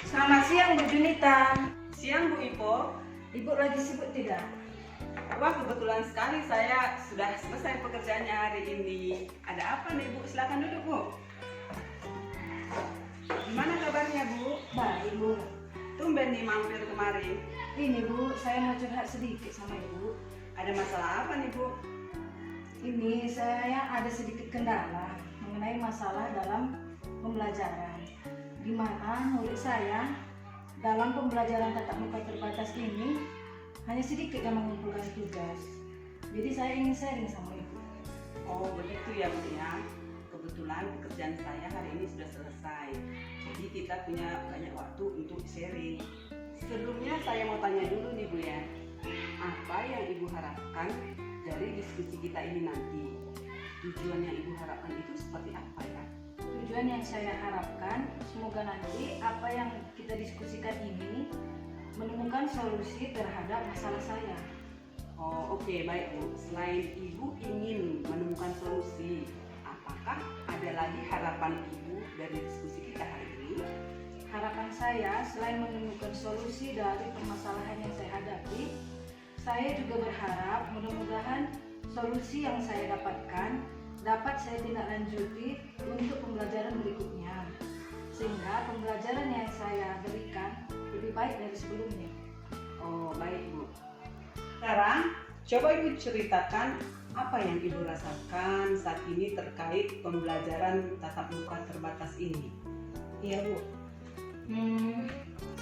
Selamat siang Bu Junita. Siang Bu Ipo. Ibu lagi sibuk tidak? Wah, kebetulan sekali saya sudah selesai pekerjaannya hari ini. Ada apa nih Bu? Silakan duduk Bu. Gimana kabarnya Bu? Baik Bu. Tumben nih mampir kemari. Ini Bu, saya mau curhat sedikit sama Ibu. Ada masalah apa nih Bu? Ini saya ada sedikit kendala mengenai masalah dalam pembelajaran. Di mana murid saya dalam pembelajaran tatap muka terbatas ini hanya sedikit yang mengumpulkan tugas. Jadi saya ingin sharing sama Ibu. Oh begitu ya Bu ya. Kebetulan pekerjaan saya hari ini sudah selesai. Jadi kita punya banyak waktu untuk sharing. Sebelumnya saya mau tanya dulu nih Bu ya. Apa yang Ibu harapkan dari diskusi kita ini nanti? Tujuan yang Ibu harapkan itu seperti apa ya? Tujuan yang saya harapkan semoga nanti apa yang kita diskusikan ini menemukan solusi terhadap masalah saya. Oh oke, baik Bu. Selain Ibu ingin menemukan solusi, apakah ada lagi harapan Ibu dari diskusi kita hari ini? Harapan saya selain menemukan solusi dari permasalahan yang saya hadapi, saya juga berharap mudah-mudahan solusi yang saya dapatkan dapat saya tindak lanjuti untuk pembelajaran berikutnya, sehingga pembelajaran yang saya berikan lebih baik dari sebelumnya. Oh baik Bu. Sekarang coba Ibu ceritakan apa yang Ibu rasakan saat ini terkait pembelajaran tatap muka terbatas ini. Iya Bu.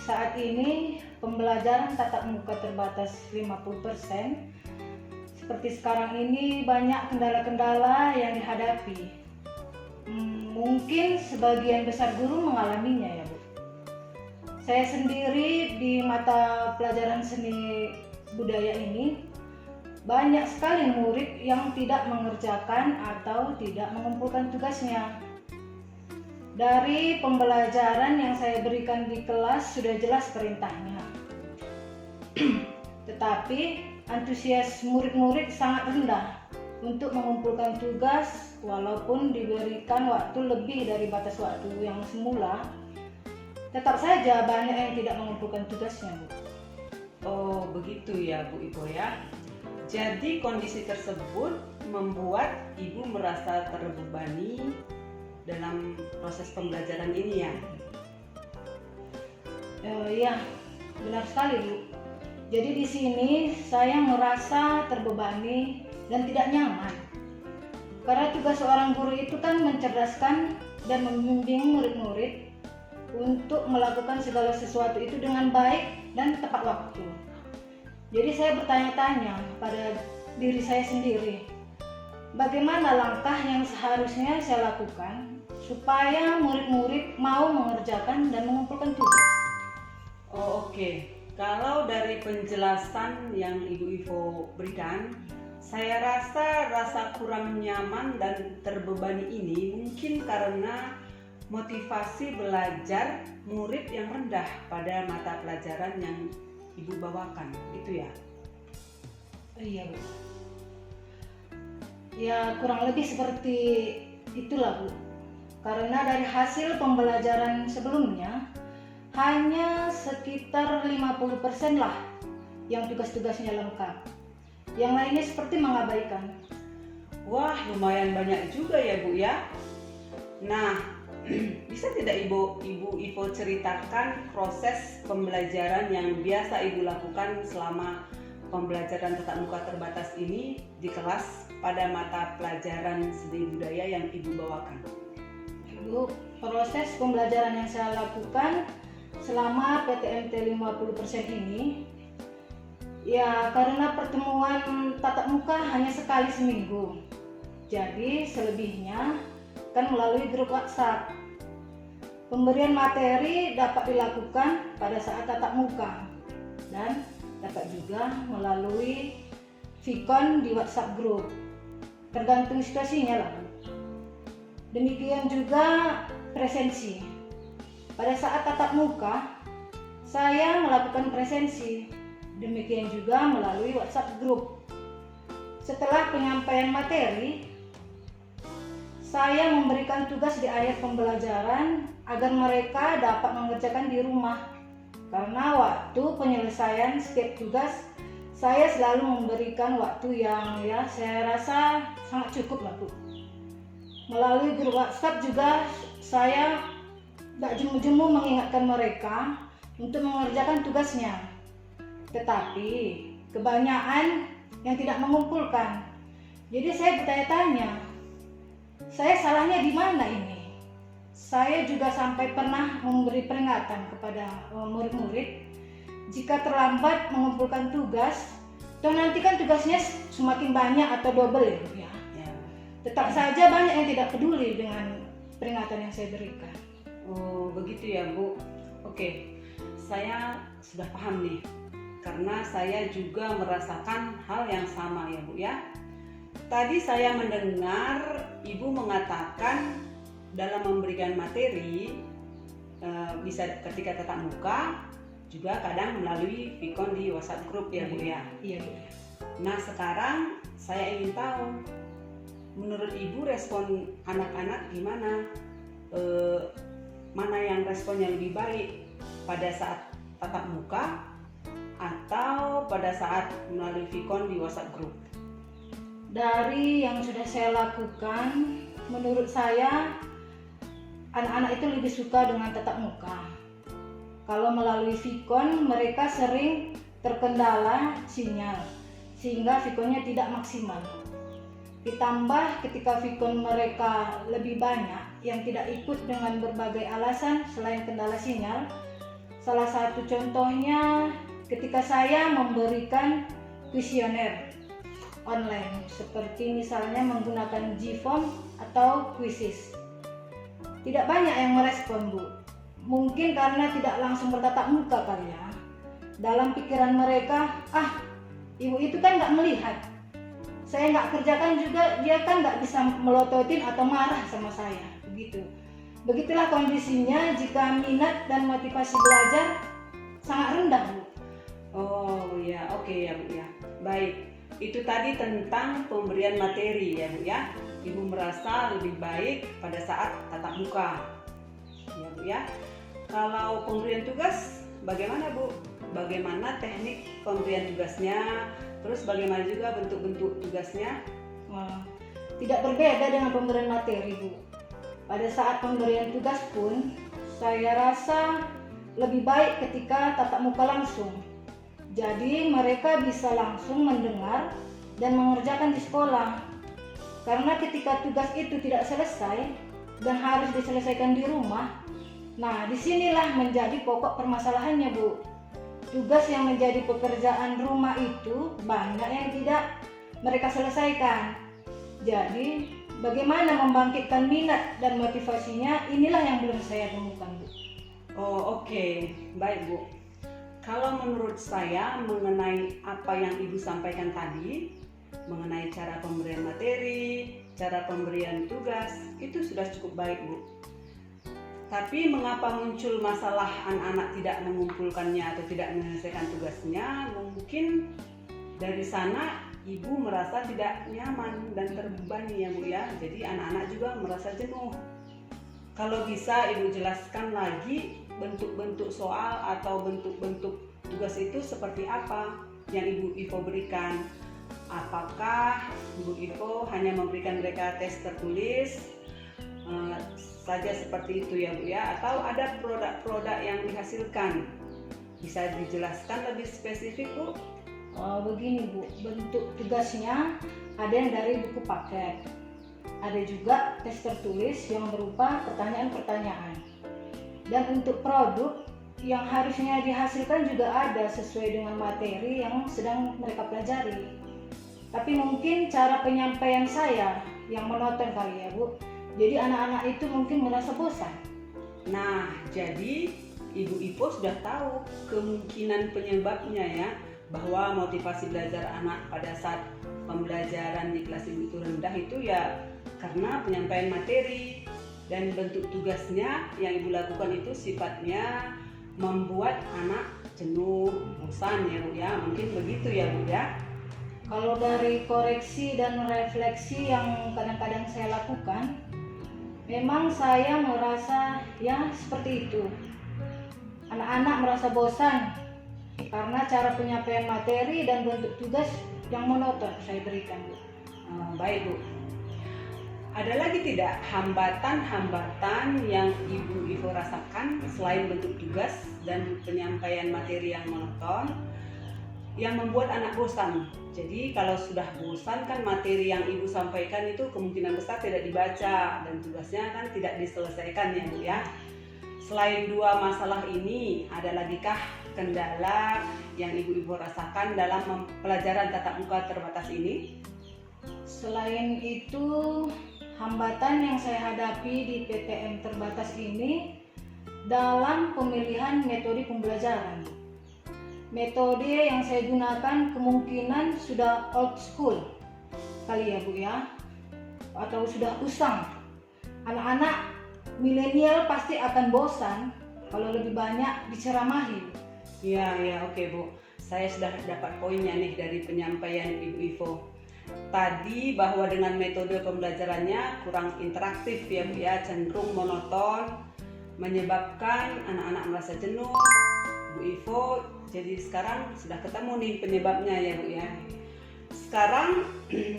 Saat ini pembelajaran tatap muka terbatas 50%. Seperti sekarang ini banyak kendala-kendala yang dihadapi. Mungkin sebagian besar guru mengalaminya ya Bu. Saya sendiri di mata pelajaran seni budaya ini banyak sekali murid yang tidak mengerjakan atau tidak mengumpulkan tugasnya. Dari pembelajaran yang saya berikan di kelas sudah jelas perintahnya. Tetapi antusias murid-murid sangat rendah untuk mengumpulkan tugas walaupun diberikan waktu lebih dari batas waktu yang semula. Tetap saja banyak yang tidak mengumpulkan tugasnya Bu. Oh begitu ya Bu Ibu ya. Jadi kondisi tersebut membuat Ibu merasa terbebani dalam proses pembelajaran ini ya? Iya, benar sekali Bu. Jadi di sini saya merasa terbebani dan tidak nyaman. Karena tugas seorang guru itu kan mencerdaskan dan membimbing murid-murid untuk melakukan segala sesuatu itu dengan baik dan tepat waktu. Jadi saya bertanya-tanya pada diri saya sendiri, bagaimana langkah yang seharusnya saya lakukan supaya murid-murid mau mengerjakan dan mengumpulkan tugas. Oh oke. Kalau dari penjelasan yang Ibu Ivo berikan, saya rasa kurang nyaman dan terbebani ini mungkin karena motivasi belajar murid yang rendah pada mata pelajaran yang Ibu bawakan, itu ya? Iya Bu. Ya kurang lebih seperti itulah Bu. Karena dari hasil pembelajaran sebelumnya hanya sekitar 50% lah yang tugas-tugasnya lengkap. Yang lainnya seperti mengabaikan. Wah, lumayan banyak juga ya Bu ya. Nah, bisa tidak Ibu Ivo ceritakan proses pembelajaran yang biasa Ibu lakukan selama pembelajaran tatap muka terbatas ini di kelas pada mata pelajaran seni budaya yang Ibu bawakan? Bu, proses pembelajaran yang saya lakukan selama PTMT 50% ini, ya karena pertemuan tatap muka hanya sekali seminggu. Jadi selebihnya kan melalui grup WhatsApp. Pemberian materi dapat dilakukan pada saat tatap muka dan dapat juga melalui Vicon di WhatsApp group. Tergantung situasinya lah. Demikian juga presensi. Pada saat tatap muka, saya melakukan presensi. Demikian juga melalui WhatsApp group. Setelah penyampaian materi, saya memberikan tugas di akhir pembelajaran agar mereka dapat mengerjakan di rumah. Karena waktu penyelesaian setiap tugas, saya selalu memberikan waktu yang saya rasa sangat cukup lah, Bu. Melalui grup WhatsApp juga saya tak jemu-jemu mengingatkan mereka untuk mengerjakan tugasnya. Tetapi kebanyakan yang tidak mengumpulkan. Jadi saya bertanya-tanya, saya salahnya di mana ini? Saya juga sampai pernah memberi peringatan kepada murid-murid, jika terlambat mengumpulkan tugas, toh nanti kan tugasnya semakin banyak atau double ya. Tetap saja banyak yang tidak peduli dengan peringatan yang saya berikan. Oh begitu ya Bu. Oke, saya sudah paham nih. Karena saya juga merasakan hal yang sama ya Bu ya. Tadi saya mendengar Ibu mengatakan dalam memberikan materi bisa ketika tatap muka, juga kadang melalui Vicon di WhatsApp group ya Bu ya. Iya Bu. Nah sekarang saya ingin tahu, menurut Ibu respon anak-anak gimana? Mana yang responnya lebih baik pada saat tatap muka atau pada saat melalui Vicon di WhatsApp group? Dari yang sudah saya lakukan, menurut saya anak-anak itu lebih suka dengan tatap muka. Kalau melalui Vicon, mereka sering terkendala sinyal, sehingga Viconnya tidak maksimal. Ditambah ketika Vicon mereka lebih banyak yang tidak ikut dengan berbagai alasan selain kendala sinyal. Salah satu contohnya ketika saya memberikan kuesioner online, seperti misalnya menggunakan Gform atau Quizzes. Tidak banyak yang merespon Bu. Mungkin karena tidak langsung bertatap muka kali ya. Dalam pikiran mereka, ibu itu kan nggak melihat. Saya nggak kerjakan juga, dia kan nggak bisa melototin atau marah sama saya. Begitu. Begitulah kondisinya jika minat dan motivasi belajar sangat rendah Bu. Oh ya, oke ya Bu ya. Baik. Itu tadi tentang pemberian materi ya Bu ya. Ibu merasa lebih baik pada saat tatap muka ya Bu ya. Kalau pemberian tugas bagaimana Bu? Bagaimana teknik pemberian tugasnya? Terus bagaimana juga bentuk-bentuk tugasnya? Tidak berbeda dengan pemberian materi Bu. Pada saat pemberian tugas pun saya rasa lebih baik ketika tatap muka langsung. Jadi mereka bisa langsung mendengar dan mengerjakan di sekolah. Karena ketika tugas itu tidak selesai dan harus diselesaikan di rumah, nah disinilah menjadi pokok permasalahannya Bu. Tugas yang menjadi pekerjaan rumah itu banyak yang tidak mereka selesaikan. Jadi bagaimana membangkitkan minat dan motivasinya, inilah yang belum saya temukan Bu. Oh oke. Baik Bu. Kalau menurut saya mengenai apa yang Ibu sampaikan tadi, mengenai cara pemberian materi, cara pemberian tugas, itu sudah cukup baik Bu. Tapi mengapa muncul masalah anak-anak tidak mengumpulkannya atau tidak menyelesaikan tugasnya? Mungkin dari sana Ibu merasa tidak nyaman dan terbebani ya Bu ya. Jadi anak-anak juga merasa jenuh. Kalau bisa Ibu jelaskan lagi bentuk-bentuk soal atau bentuk-bentuk tugas itu seperti apa yang Ibu Ivo berikan. Apakah Ibu Ivo hanya memberikan mereka tes tertulis saja seperti itu ya Bu ya, atau ada produk-produk yang dihasilkan? Bisa dijelaskan lebih spesifik Bu? Begini Bu, bentuk tugasnya ada yang dari buku paket, Ada juga tes tertulis yang berupa pertanyaan-pertanyaan. Dan untuk produk yang harusnya dihasilkan juga ada sesuai dengan materi yang sedang mereka pelajari. Tapi mungkin cara penyampaian saya yang monoton kali ya Bu. Jadi anak-anak itu mungkin merasa bosan. Nah, jadi Ibu Ivo sudah tahu kemungkinan penyebabnya ya, bahwa motivasi belajar anak pada saat pembelajaran di kelas Ibu itu rendah itu ya karena penyampaian materi, dan bentuk tugasnya yang Ibu lakukan itu sifatnya membuat anak jenuh, bosan ya Bu ya, mungkin begitu ya Bu ya. Kalau dari koreksi dan refleksi yang kadang-kadang saya lakukan, memang saya merasa ya seperti itu. Anak-anak merasa bosan karena cara penyampaian materi dan bentuk tugas yang monoton saya berikan, Bu. Baik Bu. Ada lagi tidak hambatan-hambatan yang Ibu Ivo rasakan selain bentuk tugas dan penyampaian materi yang monoton yang membuat anak bosan? Jadi kalau sudah bosan kan materi yang Ibu sampaikan itu kemungkinan besar tidak dibaca dan tugasnya kan tidak diselesaikan ya Bu ya. Selain dua masalah ini, ada lagikah kendala yang Ibu Ivo rasakan dalam pelajaran tatap muka terbatas ini? Selain itu, hambatan yang saya hadapi di PTM terbatas ini dalam pemilihan metode pembelajaran. Metode yang saya gunakan kemungkinan sudah old school kali ya Bu ya, atau sudah usang. Anak-anak milenial pasti akan bosan kalau lebih banyak diceramahi. Iya, oke Bu. Saya sudah dapat poinnya nih dari penyampaian Ibu Ivo. Tadi bahwa dengan metode pembelajarannya kurang interaktif ya Bu ya, cenderung monoton, menyebabkan anak-anak merasa jenuh. Bu Ivo, jadi sekarang sudah ketemu nih penyebabnya ya Bu ya. Sekarang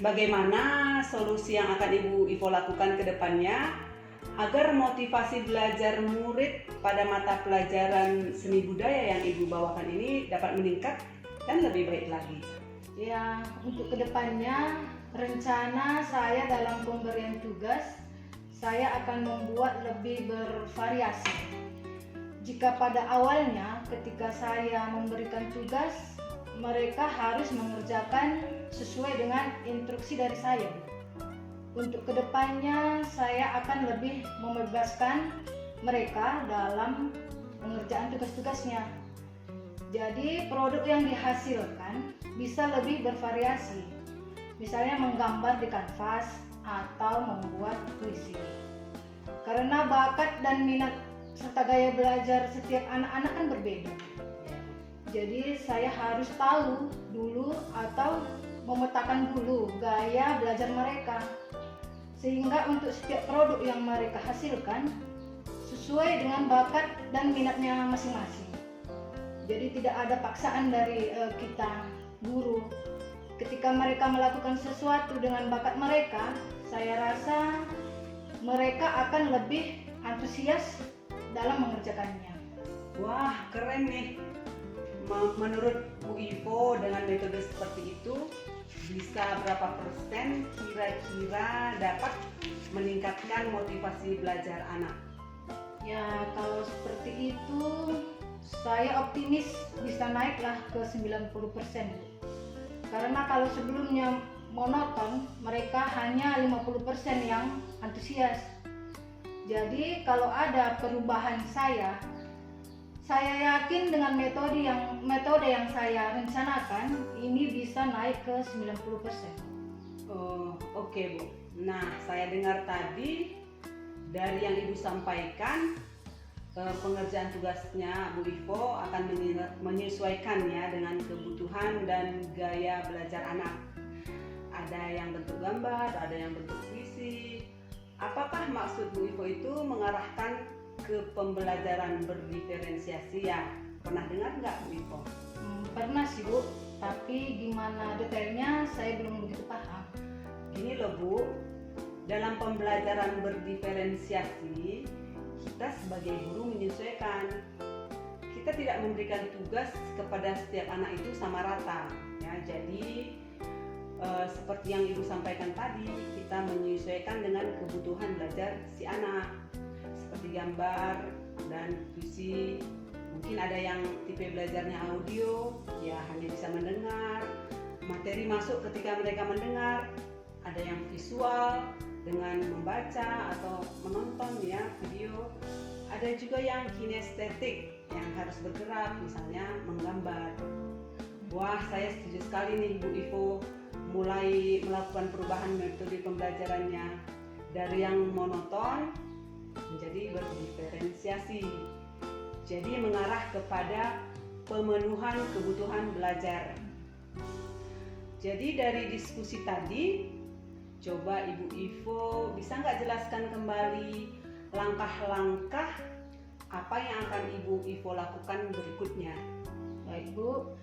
bagaimana solusi yang akan Ibu Ivo lakukan ke depannya agar motivasi belajar murid pada mata pelajaran seni budaya yang Ibu bawakan ini dapat meningkat dan lebih baik lagi? Ya, untuk kedepannya rencana saya dalam pemberian tugas, saya akan membuat lebih bervariasi. Jika pada awalnya ketika saya memberikan tugas, mereka harus mengerjakan sesuai dengan instruksi dari saya. Untuk kedepannya saya akan lebih membebaskan mereka dalam pengerjaan tugas-tugasnya. Jadi produk yang dihasilkan bisa lebih bervariasi. Misalnya menggambar di kanvas atau membuat puisi. Karena bakat dan minat serta gaya belajar setiap anak-anak kan berbeda. Jadi saya harus tahu dulu atau memetakan dulu gaya belajar mereka. Sehingga untuk setiap produk yang mereka hasilkan sesuai dengan bakat dan minatnya masing-masing. Jadi tidak ada paksaan dari kita guru. Ketika mereka melakukan sesuatu dengan bakat mereka, saya rasa mereka akan lebih antusias dalam mengerjakannya. Wah, keren nih. Menurut Bu Ivo dengan metode seperti itu bisa berapa persen kira-kira dapat meningkatkan motivasi belajar anak? Ya, kalau seperti itu saya optimis bisa naiklah ke 90%. Karena kalau sebelumnya monoton, mereka hanya 50% yang antusias. Jadi kalau ada perubahan saya yakin dengan metode yang saya rencanakan ini bisa naik ke 90%. Oh, oke Bu. Nah, saya dengar tadi dari yang Ibu sampaikan, pengerjaan tugasnya Bu Ivo akan menyesuaikan ya dengan kebutuhan dan gaya belajar anak. Ada yang bentuk gambar, ada yang bentuk puisi. Apakah maksud Bu Ivo itu mengarahkan ke pembelajaran berdiferensiasi ya? Pernah dengar nggak Bu Ivo? Pernah sih Bu, tapi gimana detailnya saya belum begitu paham. Gini loh Bu, dalam pembelajaran berdiferensiasi kita sebagai guru menyesuaikan. Kita tidak memberikan tugas kepada setiap anak itu sama rata ya. Jadi seperti yang Ibu sampaikan tadi, kita menyesuaikan dengan kebutuhan belajar si anak, seperti gambar dan puisi. Mungkin ada yang tipe belajarnya audio, ya hanya bisa mendengar, materi masuk ketika mereka mendengar. Ada yang visual dengan membaca atau menonton ya video. Ada juga yang kinestetik yang harus bergerak, misalnya menggambar. Wah, saya setuju sekali nih Bu Ivo mulai melakukan perubahan metode pembelajarannya dari yang monoton menjadi berdiferensiasi. Jadi mengarah kepada pemenuhan kebutuhan belajar. Jadi dari diskusi tadi, coba Ibu Ivo bisa nggak jelaskan kembali langkah-langkah apa yang akan Ibu Ivo lakukan berikutnya? Baik Bu,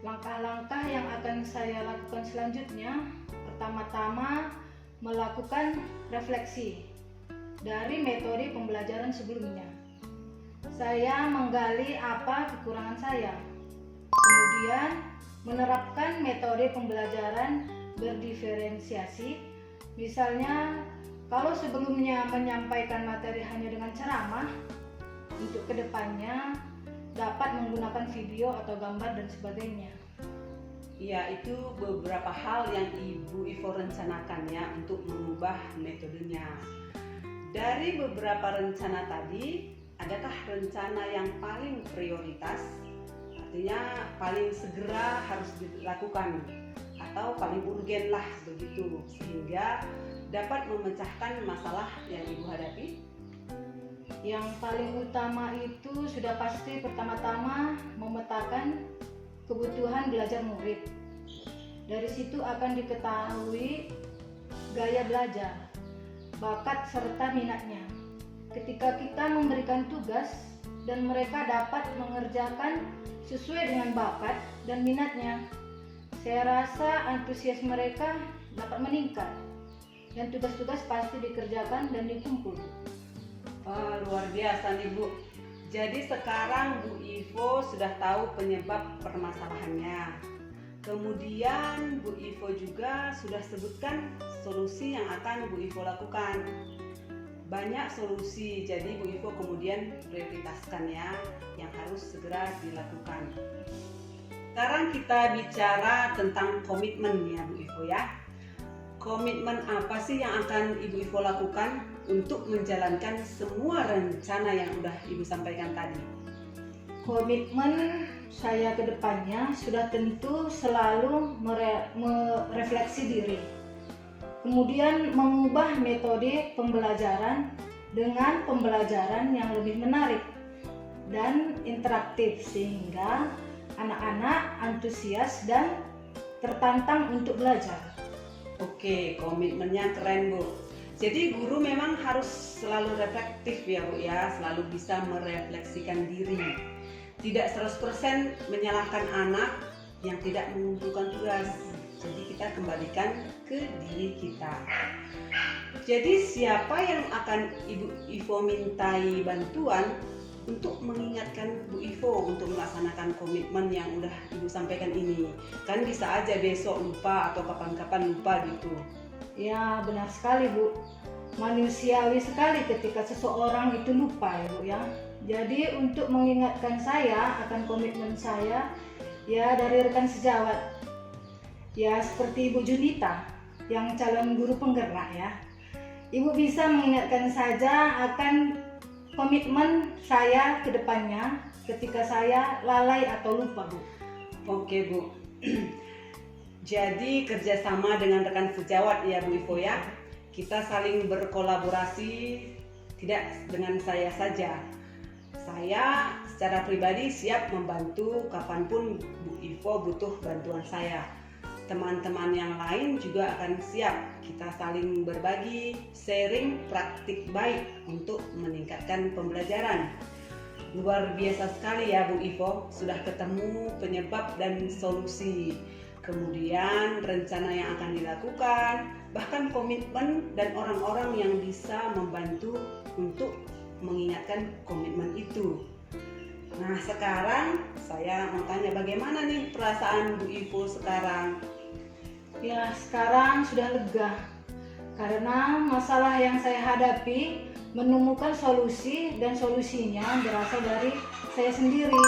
langkah-langkah yang akan saya lakukan selanjutnya, pertama-tama melakukan refleksi dari metode pembelajaran sebelumnya. Saya menggali apa kekurangan saya, kemudian menerapkan metode pembelajaran berdiferensiasi. Misalnya, kalau sebelumnya menyampaikan materi hanya dengan ceramah, untuk kedepannya dapat menggunakan video atau gambar dan sebagainya. Iya, itu beberapa hal yang Ibu Ivo rencanakan ya untuk mengubah metodenya. Dari beberapa rencana tadi, adakah rencana yang paling prioritas? Artinya paling segera harus dilakukan atau paling urgen lah begitu, sehingga dapat memecahkan masalah yang Ibu hadapi? Yang paling utama itu sudah pasti pertama-tama memetakan kebutuhan belajar murid. Dari situ akan diketahui gaya belajar, bakat serta minatnya. Ketika kita memberikan tugas dan mereka dapat mengerjakan sesuai dengan bakat dan minatnya, saya rasa antusias mereka dapat meningkat dan tugas-tugas pasti dikerjakan dan dikumpul. Luar biasa nih Bu. Jadi sekarang Bu Ivo sudah tahu penyebab permasalahannya. Kemudian Bu Ivo juga sudah sebutkan solusi yang akan Bu Ivo lakukan. Banyak solusi, jadi Bu Ivo kemudian prioritaskan ya yang harus segera dilakukan. Sekarang kita bicara tentang komitmen ya Bu Ivo ya. Komitmen apa sih yang akan Ibu Ivo lakukan untuk menjalankan semua rencana yang udah Ibu sampaikan tadi? Komitmen saya ke depannya sudah tentu selalu merefleksi diri. Kemudian mengubah metode pembelajaran dengan pembelajaran yang lebih menarik dan interaktif sehingga anak-anak antusias dan tertantang untuk belajar. Oke, komitmennya keren Bu. Jadi guru memang harus selalu reflektif ya Bu ya, selalu bisa merefleksikan diri. Tidak 100% menyalahkan anak yang tidak mengumpulkan tugas. Jadi kita kembalikan ke diri kita. Jadi siapa yang akan Ibu Ivo mintai bantuan untuk mengingatkan Bu Ivo untuk melaksanakan komitmen yang udah Ibu sampaikan ini? Kan bisa aja besok lupa atau kapan-kapan lupa gitu. Ya benar sekali Bu. Manusiawi sekali ketika seseorang itu lupa ya Bu ya. Jadi untuk mengingatkan saya akan komitmen saya ya dari rekan sejawat. Ya seperti Ibu Junita yang calon guru penggerak ya. Ibu bisa mengingatkan saja akan komitmen saya ke depannya ketika saya lalai atau lupa Bu. Oke Bu. Jadi kerjasama dengan rekan sejawat ya Bu Ivo ya. Kita saling berkolaborasi, tidak dengan saya saja. Saya secara pribadi siap membantu kapanpun Bu Ivo butuh bantuan saya. Teman-teman yang lain juga akan siap. Kita saling berbagi, sharing praktik baik untuk meningkatkan pembelajaran. Luar biasa sekali ya Bu Ivo, sudah ketemu penyebab dan solusi. Kemudian rencana yang akan dilakukan, bahkan komitmen dan orang-orang yang bisa membantu untuk mengingatkan komitmen itu. Nah sekarang saya mau tanya bagaimana nih perasaan Bu Ivo sekarang? Ya, sekarang sudah lega karena masalah yang saya hadapi menemukan solusi dan solusinya berasal dari saya sendiri.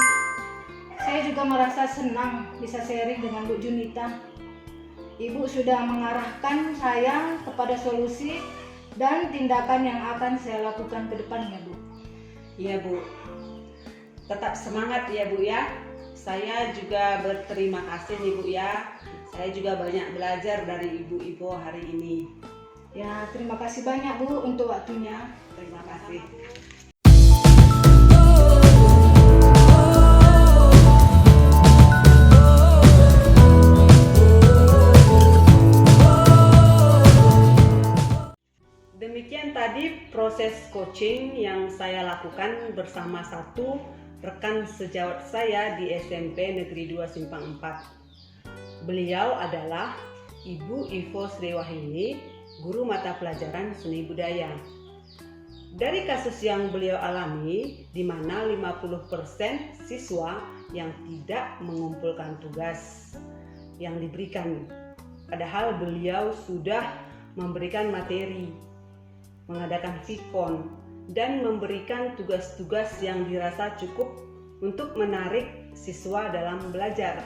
Saya juga merasa senang bisa sharing dengan Bu Junita. Ibu sudah mengarahkan saya kepada solusi dan tindakan yang akan saya lakukan ke depannya, Bu. Iya, Bu. Tetap semangat ya, Bu ya. Saya juga berterima kasih nih, Bu ya. Saya juga banyak belajar dari Ibu Ivo hari ini. Ya, terima kasih banyak Bu untuk waktunya. Terima kasih. Demikian tadi proses coaching yang saya lakukan bersama satu rekan sejawat saya di SMP Negeri 2 Simpang 4. Beliau adalah Ibu Ivo Sriwahyuni, guru mata pelajaran seni budaya. Dari kasus yang beliau alami, di mana 50% siswa yang tidak mengumpulkan tugas yang diberikan. Padahal beliau sudah memberikan materi, mengadakan sikon, dan memberikan tugas-tugas yang dirasa cukup untuk menarik siswa dalam belajar.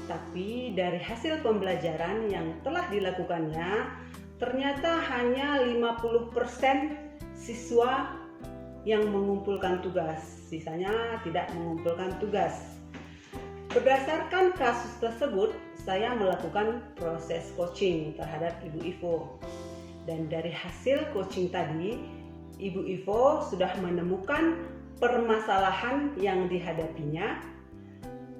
Tapi dari hasil pembelajaran yang telah dilakukannya, ternyata hanya 50% siswa yang mengumpulkan tugas, sisanya tidak mengumpulkan tugas. Berdasarkan kasus tersebut, saya melakukan proses coaching terhadap Ibu Ivo. Dan dari hasil coaching tadi, Ibu Ivo sudah menemukan permasalahan yang dihadapinya.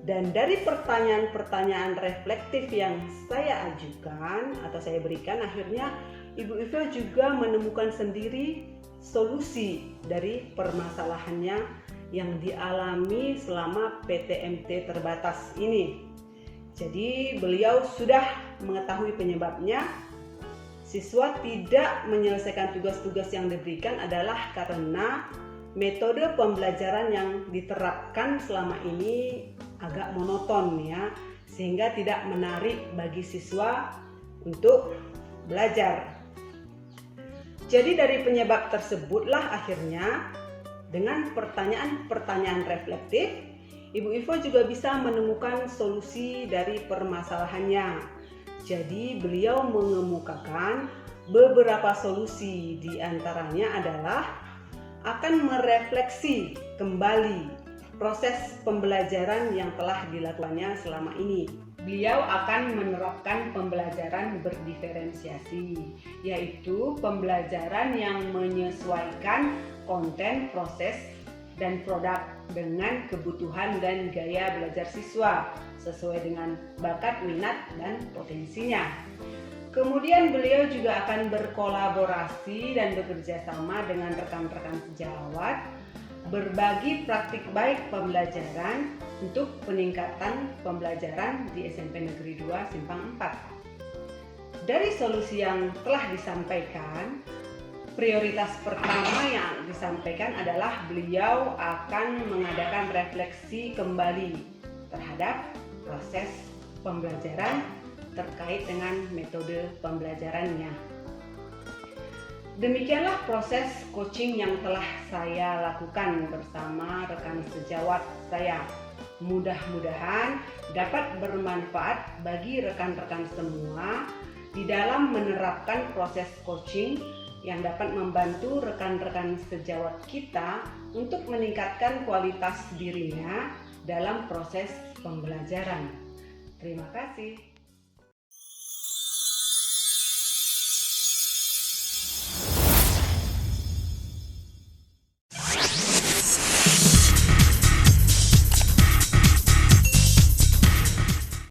Dan dari pertanyaan-pertanyaan reflektif yang saya ajukan atau saya berikan, akhirnya Ibu Ivo juga menemukan sendiri solusi dari permasalahannya yang dialami selama PTMT terbatas ini. Jadi beliau sudah mengetahui penyebabnya. Siswa tidak menyelesaikan tugas-tugas yang diberikan adalah karena metode pembelajaran yang diterapkan selama ini agak monoton ya, sehingga tidak menarik bagi siswa untuk belajar. Jadi dari penyebab tersebutlah akhirnya dengan pertanyaan-pertanyaan reflektif, Ibu Ivo juga bisa menemukan solusi dari permasalahannya. Jadi beliau mengemukakan beberapa solusi, di antaranya adalah akan merefleksi kembali proses pembelajaran yang telah dilakukannya selama ini. Beliau akan menerapkan pembelajaran berdiferensiasi, yaitu pembelajaran yang menyesuaikan konten, proses, dan produk dengan kebutuhan dan gaya belajar siswa sesuai dengan bakat, minat, dan potensinya. Kemudian beliau juga akan berkolaborasi dan bekerja sama dengan rekan-rekan sejawat, berbagi praktik baik pembelajaran untuk peningkatan pembelajaran di SMP Negeri 2 Simpang 4. Dari solusi yang telah disampaikan, prioritas pertama yang disampaikan adalah beliau akan mengadakan refleksi kembali terhadap proses pembelajaran terkait dengan metode pembelajarannya. Demikianlah proses coaching yang telah saya lakukan bersama rekan sejawat saya. Mudah-mudahan dapat bermanfaat bagi rekan-rekan semua di dalam menerapkan proses coaching yang dapat membantu rekan-rekan sejawat kita untuk meningkatkan kualitas dirinya dalam proses pembelajaran. Terima kasih.